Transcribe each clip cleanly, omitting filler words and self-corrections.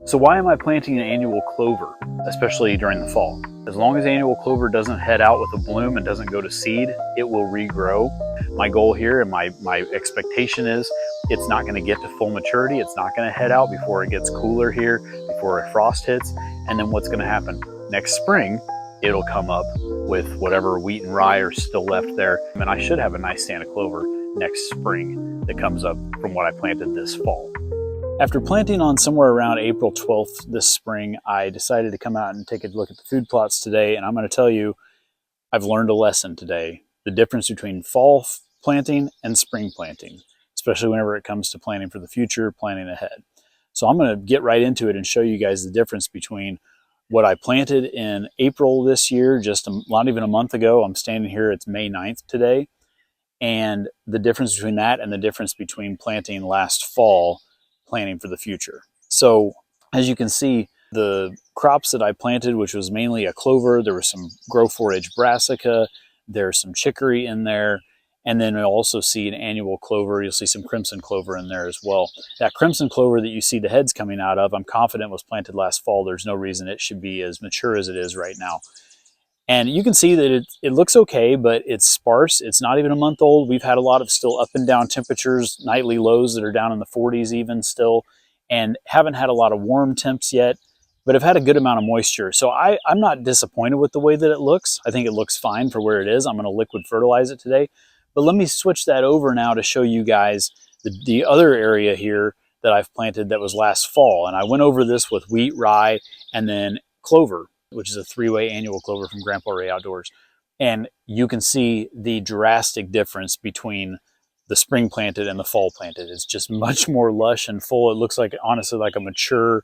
So why am I planting an annual clover, especially during the fall? As long as annual clover doesn't head out with a bloom and doesn't go to seed, it will regrow. My goal here and my expectation is it's not going to get to full maturity. It's not going to head out before it gets cooler here, before a frost hits. And then what's going to happen? Next spring, it'll come up with whatever wheat and rye are still left there. And I should have a nice stand of clover next spring that comes up from what I planted this fall. After planting on somewhere around April 12th this spring, I decided to come out and take a look at the food plots today, and I'm going to tell you, I've learned a lesson today. The difference between fall planting and spring planting, especially whenever it comes to planning for the future, planning ahead. So I'm going to get right into it and show you guys the difference between what I planted in April this year, just not even a month ago. I'm standing here, it's May 9th today, and the difference between that and the difference between planting last fall, planning for the future. So as you can see, the crops that I planted, which was mainly a clover, there was some grow forage brassica, there's some chicory in there, and then you'll also see an annual clover. You'll see some crimson clover in there as well. That crimson clover that you see the heads coming out of, I'm confident was planted last fall. There's no reason it should be as mature as it is right now. And you can see that it looks okay, but it's sparse. It's not even a month old. We've had a lot of still up and down temperatures, nightly lows that are down in the 40s even still, and haven't had a lot of warm temps yet, but have had a good amount of moisture. So I'm not disappointed with the way that it looks. I think it looks fine for where it is. I'm going to liquid fertilize it today. But let me switch that over now to show you guys the other area here that I've planted that was last fall. And I went over this with wheat, rye, and then clover, which is a 3-way annual clover from Grandpa Ray Outdoors. And you can see the drastic difference between the spring planted and the fall planted. It's just much more lush and full. It looks like, honestly, like a mature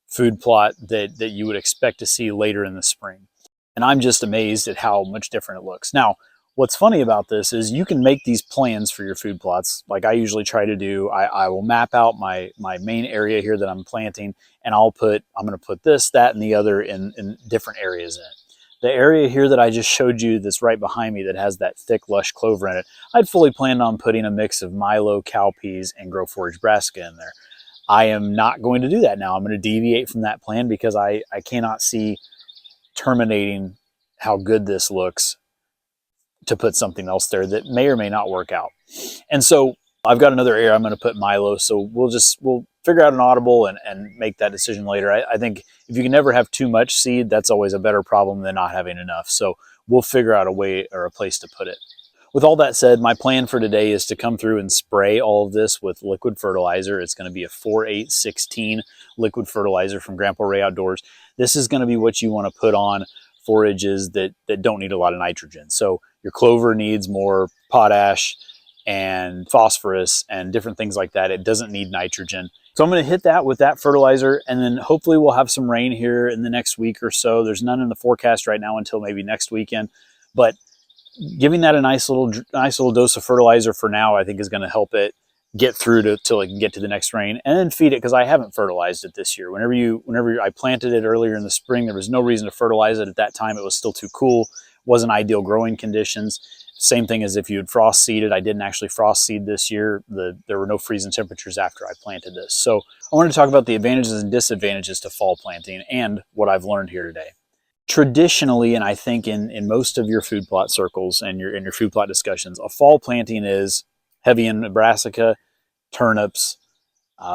food plot that you would expect to see later in the spring. And I'm just amazed at how much different it looks. Now, what's funny about this is you can make these plans for your food plots like I usually try to do. I will map out my main area here that I'm planting, and I'm going to put this, that, and the other in different areas in it. The area here that I just showed you that's right behind me that has that thick, lush clover in it, I'd fully planned on putting a mix of milo, cowpeas, and grow forage brassica in there. I am not going to do that now. I'm going to deviate from that plan because I cannot see terminating how good this looks to put something else there that may or may not work out. And so I've got another area I'm going to put milo. So we'll figure out an audible and make that decision later. I think if you can never have too much seed, that's always a better problem than not having enough. So we'll figure out a way or a place to put it. With all that said, my plan for today is to come through and spray all of this with liquid fertilizer. It's going to be a 4-8-16 liquid fertilizer from Grandpa Ray Outdoors. This is going to be what you want to put on forages that don't need a lot of nitrogen. So your clover needs more potash and phosphorus and different things like that. It doesn't need nitrogen. So I'm going to hit that with that fertilizer, and then hopefully we'll have some rain here in the next week or so. There's none in the forecast right now until maybe next weekend, but giving that a nice little dose of fertilizer for now, I think is going to help it get through till it can get to the next rain, and then feed it, because I haven't fertilized it this year. Whenever I planted it earlier in the spring, there was no reason to fertilize it at that time. It was still too cool, wasn't ideal growing conditions. Same thing as if you had frost seeded. I didn't actually frost seed this year. There were no freezing temperatures after I planted this. So I wanted to talk about the advantages and disadvantages to fall planting and what I've learned here today. Traditionally, and I think in most of your food plot circles and in your food plot discussions, a fall planting is heavy in brassica, turnips,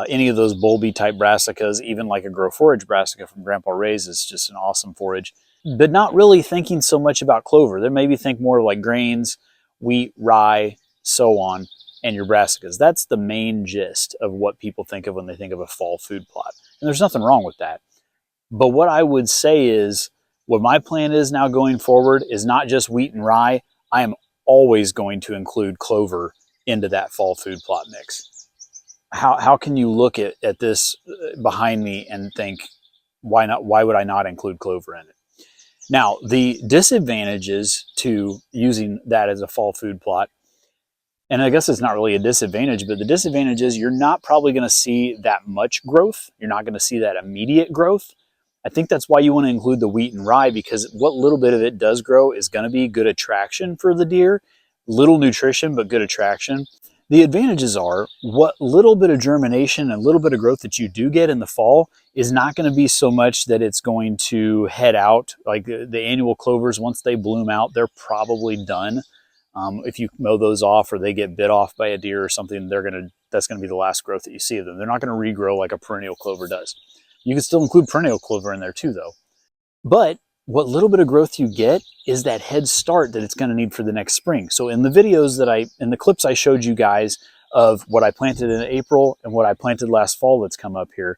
any of those bulby type brassicas, even like a grow forage brassica from Grandpa Ray's is just an awesome forage, but not really thinking so much about clover. They maybe think more of like grains, wheat, rye, so on, and your brassicas. That's the main gist of what people think of when they think of a fall food plot. And there's nothing wrong with that. But what I would say is, what my plan is now going forward is not just wheat and rye. I am always going to include clover into that fall food plot mix. How can you look at this behind me and think, why not? Why would I not include clover in it? Now, the disadvantages to using that as a fall food plot, and I guess it's not really a disadvantage, but the disadvantage is you're not probably going to see that much growth. You're not going to see that immediate growth. I think that's why you want to include the wheat and rye, because what little bit of it does grow is going to be good attraction for the deer. Little nutrition, but good attraction. The advantages are what little bit of germination and a little bit of growth that you do get in the fall is not going to be so much that it's going to head out. Like the annual clovers, once they bloom out, they're probably done. If you mow those off or they get bit off by a deer or something, that's going to be the last growth that you see of them. They're not going to regrow like a perennial clover does. You can still include perennial clover in there too, though. But what little bit of growth you get is that head start that it's going to need for the next spring. So in the videos in the clips I showed you guys of what I planted in April and what I planted last fall that's come up here,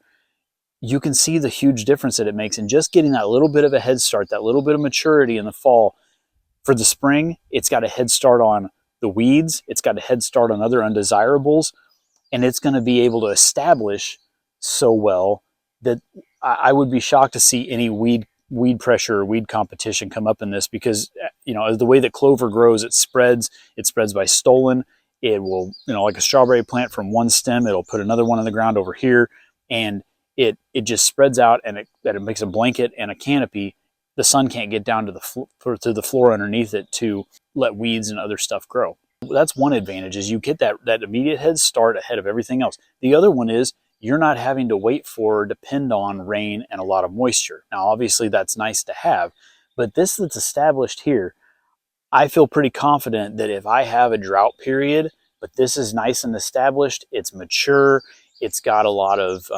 you can see the huge difference that it makes in just getting that little bit of a head start, that little bit of maturity in the fall. For the spring, it's got a head start on the weeds, it's got a head start on other undesirables, and it's going to be able to establish so well that I would be shocked to see any weed pressure or weed competition come up in this, because the way that clover grows, it spreads by stolon. It will, like a strawberry plant, from one stem it'll put another one on the ground over here, and it just spreads out, and it makes a blanket and a canopy. The sun can't get down to the floor underneath it to let weeds and other stuff grow. That's one advantage, is you get that immediate head start ahead of everything else. The other one is you're not having to wait for or depend on rain and a lot of moisture. Now, obviously that's nice to have, but this that's established here, I feel pretty confident that if I have a drought period, but this is nice and established, it's mature, it's got a lot of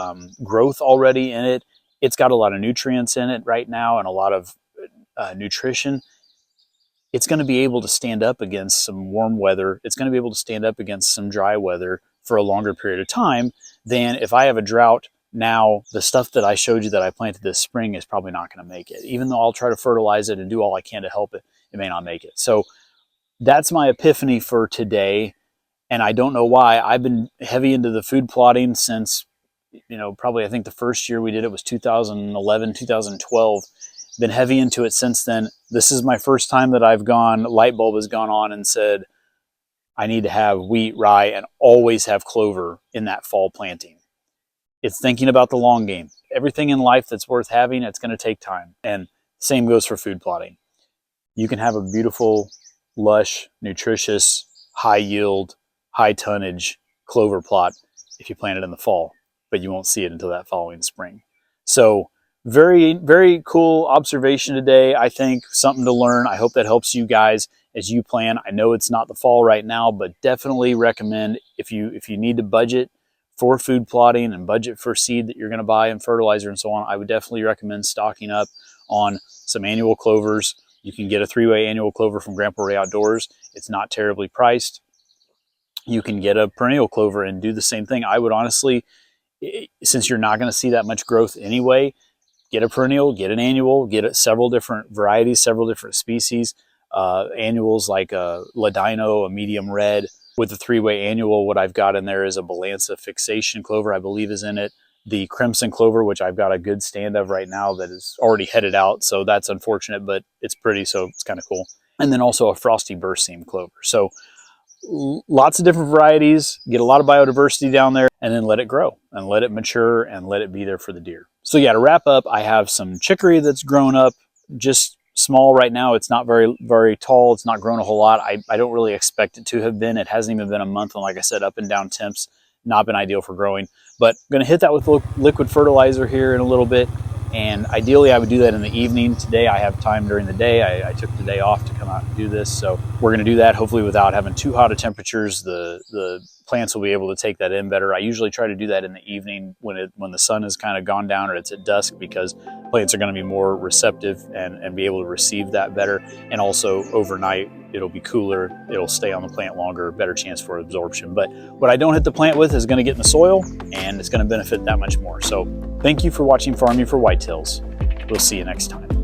growth already in it, it's got a lot of nutrients in it right now and a lot of nutrition, it's going to be able to stand up against some warm weather. It's going to be able to stand up against some dry weather for a longer period of time than if I have a drought. Now, the stuff that I showed you that I planted this spring is probably not going to make it. Even though I'll try to fertilize it and do all I can to help it, it may not make it. So that's my epiphany for today. And I don't know why. I've been heavy into the food plotting since, probably I think the first year we did it was 2011, 2012. Been heavy into it since then. This is my first time that light bulb has gone on and said, I need to have wheat, rye, and always have clover in that fall planting. It's thinking about the long game. Everything in life that's worth having, it's going to take time. And same goes for food plotting. You can have a beautiful, lush, nutritious, high yield, high tonnage clover plot if you plant it in the fall, but you won't see it until that following spring. So very, very cool observation today. I think something to learn. I hope that helps you guys as you plan. I know it's not the fall right now, but definitely recommend if you need to budget for food plotting and budget for seed that you're going to buy and fertilizer and so on, I would definitely recommend stocking up on some annual clovers. You can get a 3-way annual clover from Grandpa Ray Outdoors. It's not terribly priced. You can get a perennial clover and do the same thing. I would honestly, since you're not going to see that much growth anyway, get a perennial, get an annual, get several different varieties, several different species. Annuals like a Ladino, a medium red. With the 3-way annual, what I've got in there is a Balanza fixation clover, I believe is in it. The crimson clover, which I've got a good stand of right now that is already headed out. So that's unfortunate, but it's pretty, so it's kind of cool. And then also a frosty burst seam clover. So lots of different varieties, get a lot of biodiversity down there, and then let it grow and let it mature and let it be there for the deer. So yeah, to wrap up, I have some chicory that's grown up, just small right now. It's not very, very tall. It's not grown a whole lot. I don't really expect it to have been. It hasn't even been a month. And like I said, up and down temps, not been ideal for growing. But I'm going to hit that with liquid fertilizer here in a little bit. And ideally, I would do that in the evening. Today, I have time during the day. I took the day off to come out and do this. So we're going to do that, hopefully without having too hot of temperatures. The plants will be able to take that in better. I usually try to do that in the evening when the sun has kind of gone down or it's at dusk, because plants are going to be more receptive and be able to receive that better. And also overnight, it'll be cooler. It'll stay on the plant longer, better chance for absorption. But what I don't hit the plant with is going to get in the soil, and it's going to benefit that much more. So thank you for watching Farming for Whitetails. We'll see you next time.